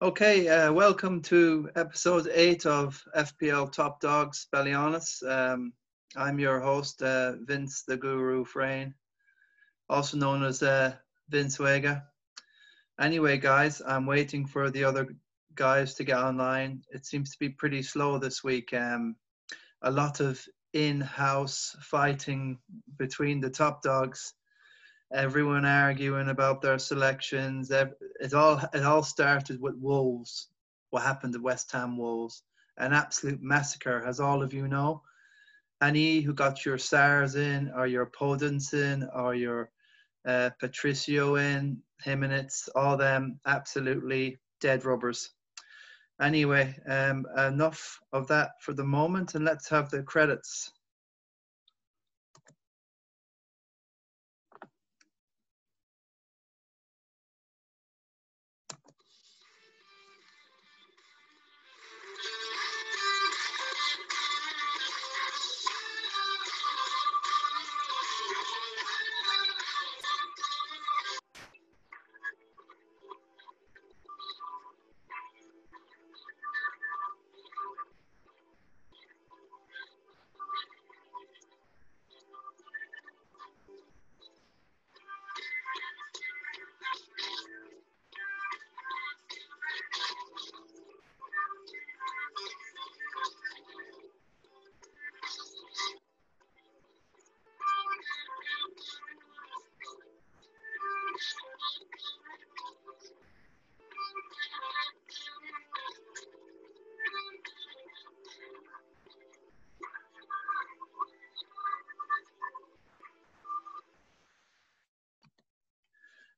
Okay, welcome to episode 8 of FPL Dogs Ballyhaunis. I'm your host, Vince the Guru Frayne, also known as Vince Wega. Anyway, guys, I'm waiting for the other guys to get online. It seems to be pretty slow this week. A lot of in-house fighting between the top dogs. Everyone arguing about their selections. It all started with Wolves. What happened to West Ham Wolves? An absolute massacre, as all of you know. Any who got your Sars in, or your Podence in, or your Patricio in, Jimenez, all them absolutely dead rubbers. Anyway, enough of that for the moment, and let's have the credits.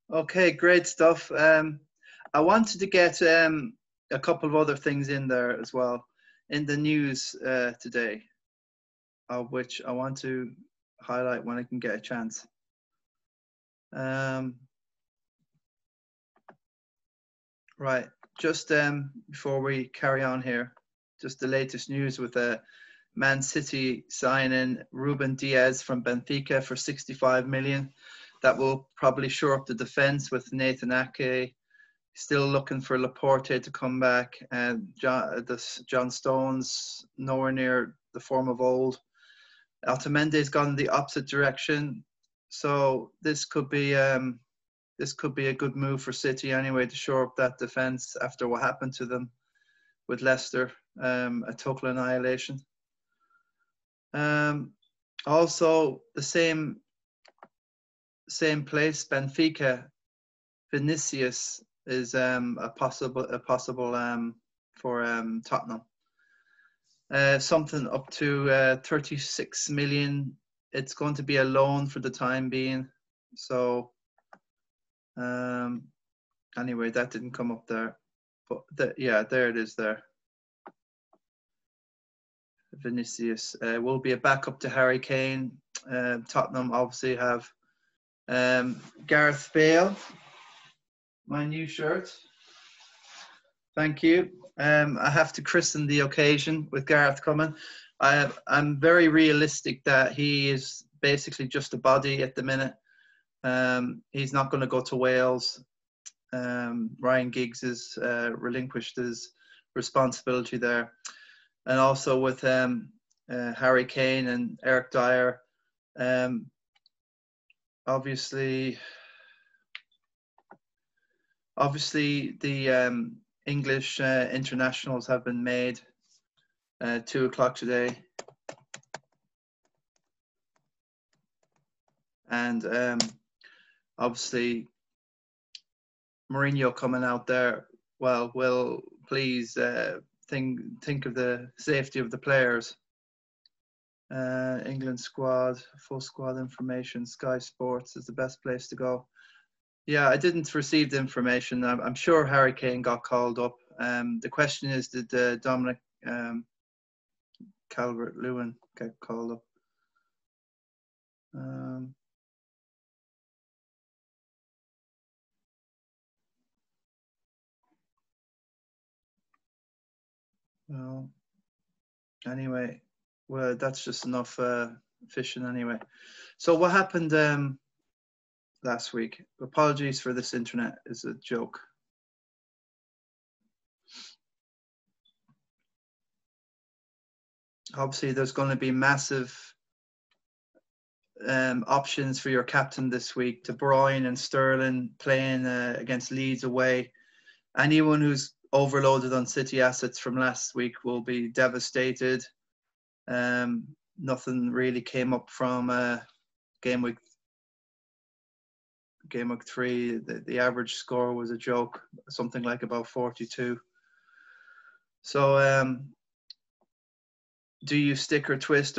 Okay, great stuff. I wanted to get a couple of other things in there as well in the news today, of which I want to highlight when I can get a chance. Right, just before we carry on here, just the latest news with Man City signing Ruben Diaz from Benfica for 65 million. That will probably shore up the defence with Nathan Ake. Still looking for Laporte to come back, and John Stones nowhere near the form of old. Otamendi's gone in the opposite direction, so this could be a good move for City anyway to shore up that defence after what happened to them with Leicester, a total annihilation. Also, the same place, Benfica, Vinicius is a possible for Tottenham. Something up to 36 million. It's going to be a loan for the time being. So anyway, that didn't come up there. But yeah, there it is there. Vinicius will be a backup to Harry Kane. Tottenham obviously have Gareth Bale. My new shirt. Thank you. I have to christen the occasion with Gareth coming. I'm very realistic that he is basically just a body at the minute. He's not going to go to Wales. Ryan Giggs has relinquished his responsibility there. And also with Harry Kane and Eric Dyer, obviously the English internationals have been made 2 o'clock today. And obviously Mourinho coming out there, well, will please think of the safety of the players. England squad, full squad information, Sky Sports is the best place to go. Yeah, I didn't receive the information. I'm sure Harry Kane got called up. The question is, did Dominic Calvert-Lewin get called up? Well, anyway, well, that's just enough fishing anyway. So what happened last week? Apologies for this internet, is a joke. obviously there's going to be massive options for your captain this week. De Bruyne and Sterling playing against Leeds away. Anyone who's overloaded on City assets from last week will be devastated. Nothing really came up from game week 3. The average score was a joke, something like about 42. So do you stick or twist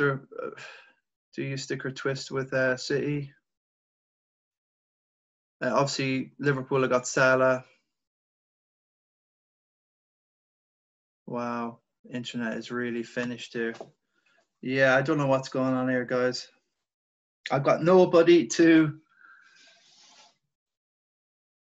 with City? Obviously, Liverpool have got Salah. Wow, internet is really finished here. Yeah, I don't know what's going on here, guys. I've got nobody to.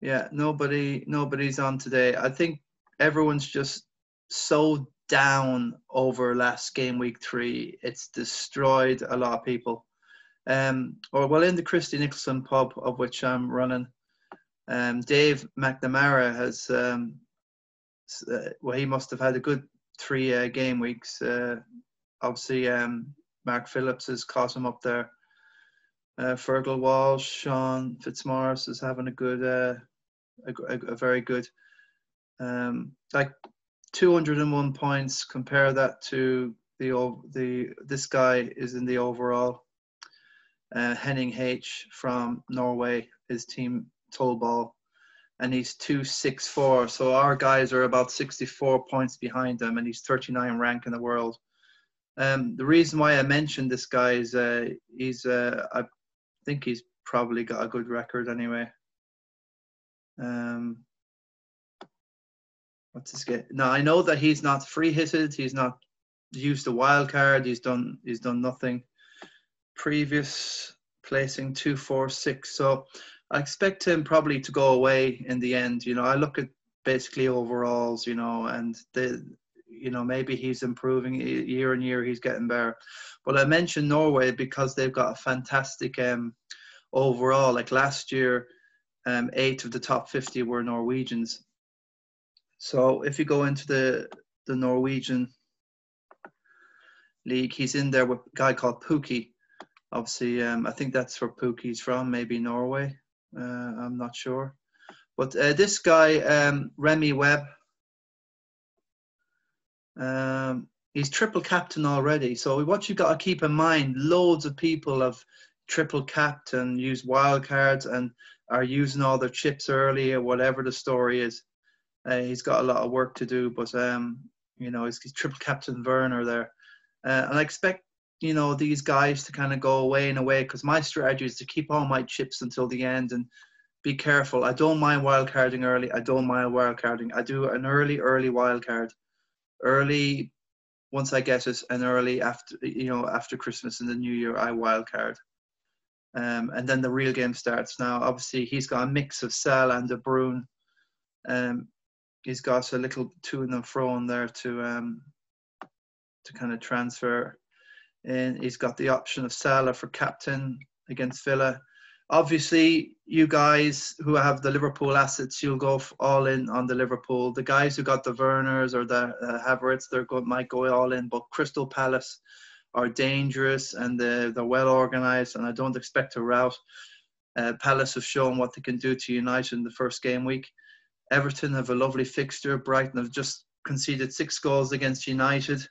Yeah, nobody's on today. I think everyone's just so down over last game week 3. It's destroyed a lot of people. In the Christy Nicholson pub, of which I'm running, Dave McNamara has, he must have had a good 3 game weeks. Obviously, Mark Phillips has caught him up there. Fergal Walsh, Sean Fitzmaurice is having a good, a very good, like 201 points. Compare that to this guy is in the overall. Henning H from Norway, his team Tollball, and he's 264. So our guys are about 64 points behind him, and he's 39 rank in the world. The reason why I mentioned this guy is I think he's probably got a good record anyway. What's his game? Now I know that he's not free hitted. He's not used a wild card. He's done nothing. Previous placing 246. So I expect him probably to go away in the end. I look at basically overalls. And maybe he's improving year on year. He's getting better. But I mentioned Norway because they've got a fantastic overall. Like last year, 8 of the top 50 were Norwegians. So if you go into the Norwegian league, he's in there with a guy called Pookie. Obviously, I think that's where Pookie's from, maybe Norway. I'm not sure. But this guy, Remy Webb, he's triple captain already. So what you've got to keep in mind, loads of people have triple capped and used wild cards and are using all their chips early or whatever the story is. He's got a lot of work to do, but he's triple captain Werner there. And I expect these guys to kind of go away in a way, because my strategy is to keep all my chips until the end and be careful. I don't mind wildcarding early. I don't mind wildcarding. I do an early wildcard. Early, once I get it, and early after Christmas and the New Year, I wildcard. And then the real game starts. Now, obviously, he's got a mix of Salah and De Bruyne. He's got a little to and fro in there to kind of transfer. And he's got the option of Salah for captain against Villa. Obviously, you guys who have the Liverpool assets, you'll go all in on the Liverpool. The guys who got the Werners or the Havertz, might go all in. But Crystal Palace are dangerous and they're well organised, and I don't expect a rout. Palace have shown what they can do to United in the first game week. Everton have a lovely fixture. Brighton have just conceded 6 goals against United.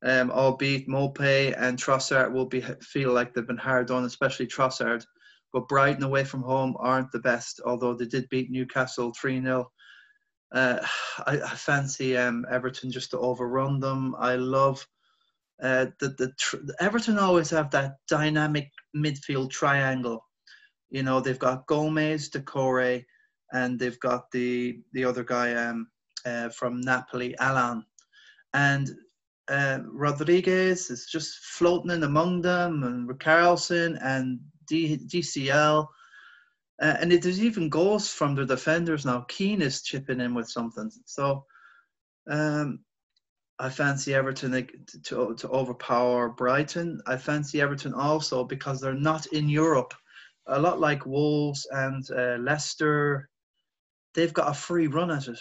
Albeit Mopé and Trossard will feel like they've been hard done, especially Trossard. But Brighton away from home aren't the best, although they did beat Newcastle 3-0. I fancy Everton just to overrun them. I love Everton always have that dynamic midfield triangle. They've got Gomez, Decore, and they've got the other guy from Napoli, Alan. And Rodriguez is just floating in among them, and Carlson and DCL. And there's even goals from the defenders now. Keane is chipping in with something. So I fancy Everton to overpower Brighton. I fancy Everton also because they're not in Europe. A lot like Wolves and Leicester, they've got a free run at it.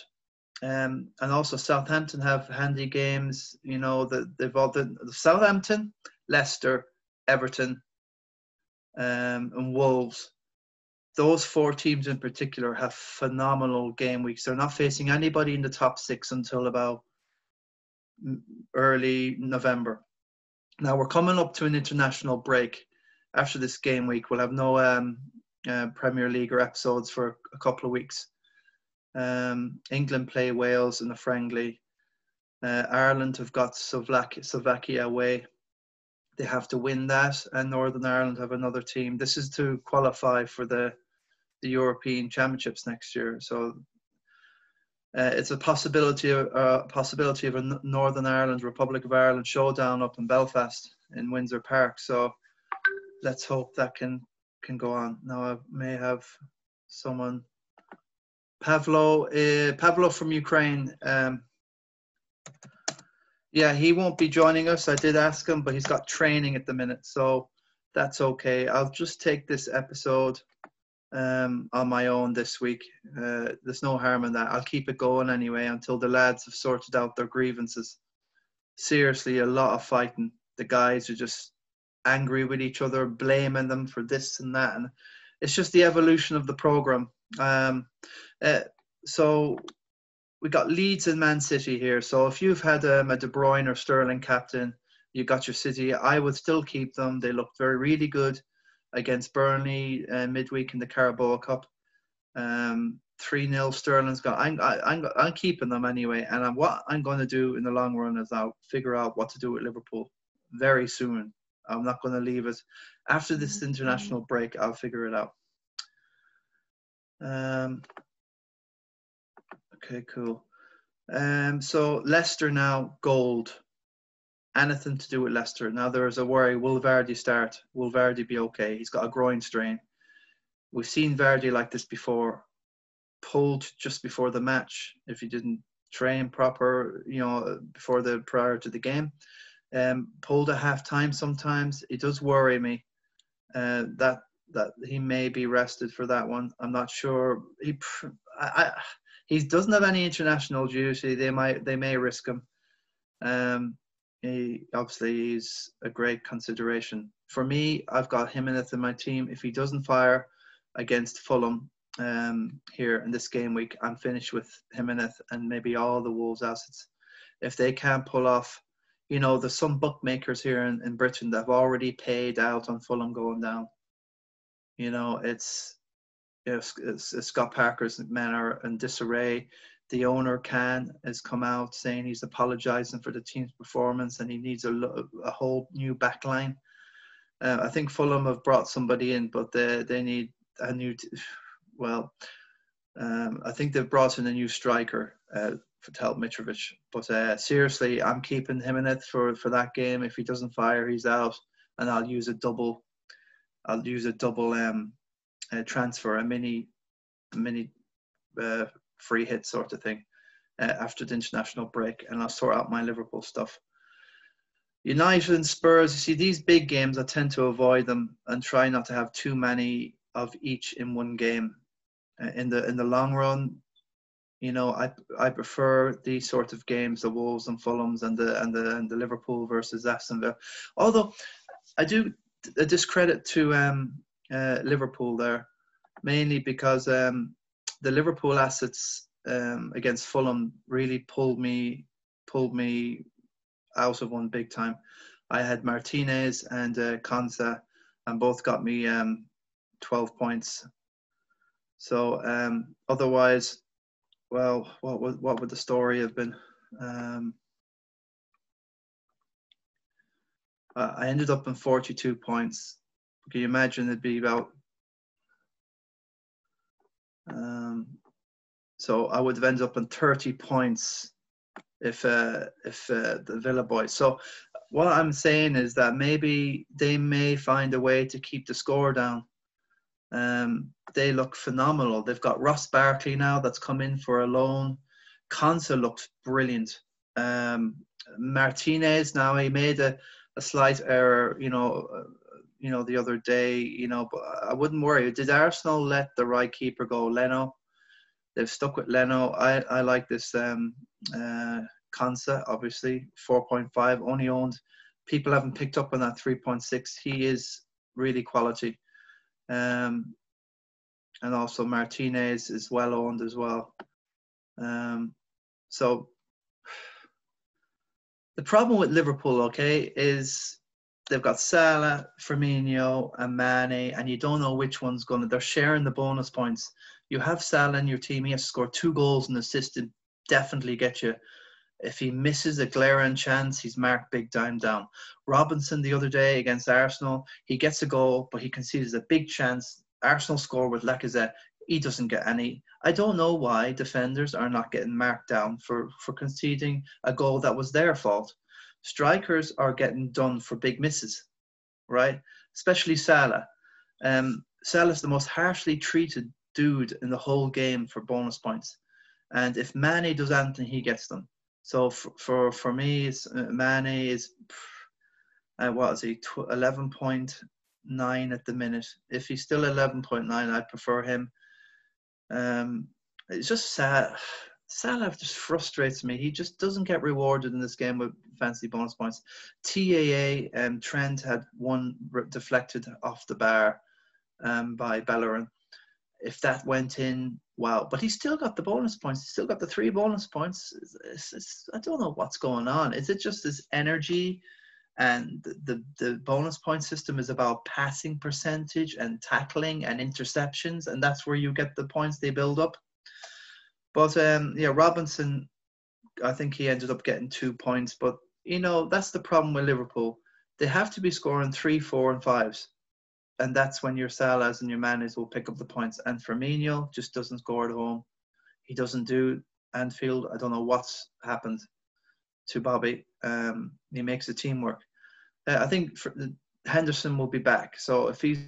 And also Southampton have handy games. You know, they've all the Southampton, Leicester, Everton, and Wolves. Those 4 teams in particular have phenomenal game weeks. They're not facing anybody in the top 6 until about early November. Now we're coming up to an international break. After this game week, we'll have no Premier League or episodes for a couple of weeks. England play Wales in a friendly. Ireland have got Slovakia away. They have to win that, and Northern Ireland have another team. This is to qualify for the European Championships next year. So it's a possibility of a Northern Ireland, Republic of Ireland showdown up in Belfast in Windsor Park. So let's hope that can go on. Now I may have someone. Pavlo from Ukraine. Yeah, he won't be joining us. I did ask him, but he's got training at the minute, so that's okay. I'll just take this episode on my own this week. There's no harm in that. I'll keep it going anyway until the lads have sorted out their grievances. Seriously, a lot of fighting. The guys are just angry with each other, blaming them for this and that, and it's just the evolution of the program. So we got Leeds and Man City here. So if you've had a De Bruyne or Sterling captain, you got your City. I would still keep them. They looked really good against Burnley midweek in the Carabao Cup. 3-0 Sterling's got. I'm keeping them anyway. And what I'm going to do in the long run is I'll figure out what to do with Liverpool very soon. I'm not going to leave it. After this international break, I'll figure it out. Okay, cool. So Leicester now, gold. Anything to do with Leicester. Now there's a worry. Will Vardy start? Will Vardy be okay? He's got a groin strain. We've seen Vardy like this before. Pulled just before the match if he didn't train proper, prior to the game. Pulled at half time sometimes. It does worry me that he may be rested for that one. I'm not sure. He doesn't have any international duty. They may risk him. He's a great consideration. For me, I've got Jimenez in my team. If he doesn't fire against Fulham here in this game week, I'm finished with Jimenez and maybe all the Wolves assets. If they can't pull off, there's some bookmakers here in Britain that have already paid out on Fulham going down. It's Scott Parker's men are in disarray. The owner has come out saying he's apologising for the team's performance and he needs a whole new back line. I think Fulham have brought somebody in, but they need a new. I think they've brought in a new striker to help Mitrovic. But seriously, I'm keeping Jimenez for that game. If he doesn't fire, he's out, and I'll use a double. Transfer, a mini free hit sort of thing after the international break, and I'll sort out my Liverpool stuff. United and Spurs, you see these big games, I tend to avoid them and try not to have too many of each in one game. In the long run, I prefer these sort of games, the Wolves and Fulhams and the Liverpool versus Aston Villa. Although I do a discredit to Liverpool there, mainly because the Liverpool assets against Fulham really pulled me out of one big time. I had Martinez and Konsa, and both got me 12 points. So otherwise, well, what would the story have been? I ended up in 42 points. Can you imagine it'd be about... so I would have ended up in 30 points if the Villa boys. So what I'm saying is that maybe they may find a way to keep the score down. They look phenomenal. They've got Ross Barkley now that's come in for a loan. Konsa looks brilliant. Martinez now, he made a slight error, the other day, but I wouldn't worry. Did Arsenal let the right keeper go, Leno? They've stuck with Leno. I like this Konsa, obviously, 4.5, only owned. People haven't picked up on that 3.6. He is really quality. And also Martinez is well owned as well. So the problem with Liverpool, okay, is they've got Salah, Firmino, and Mane, and you don't know which one's going to. They're sharing the bonus points. You have Salah in your team. He has to score 2 goals and assist to definitely get you. If he misses a glaring chance, he's marked big time down. Robinson the other day against Arsenal, he gets a goal, but he concedes a big chance. Arsenal score with Lacazette. He doesn't get any. I don't know why defenders are not getting marked down for conceding a goal that was their fault. Strikers are getting done for big misses, right? Especially Salah. Salah's the most harshly treated dude in the whole game for bonus points. And if Mane does anything, he gets them. So for me, Mane is, what is he, 11.9 at the minute. If he's still 11.9, I'd prefer him. It's just sad. Salah just frustrates me. He just doesn't get rewarded in this game with fancy bonus points. TAA Trent had one deflected off the bar by Bellerin. If that went in, wow. But he's still got the bonus points. He's still got the 3 bonus points. I don't know what's going on. Is it just his energy? And the bonus point system is about passing percentage and tackling and interceptions, and that's where you get the points they build up. But Robinson, I think he ended up getting 2 points. But that's the problem with Liverpool. They have to be scoring 3, 4, and 5s, and that's when your Salahs and your Manes will pick up the points. And Firmino just doesn't score at home. He doesn't do Anfield. I don't know what's happened to Bobby. He makes the team work. I think Henderson will be back. So if he's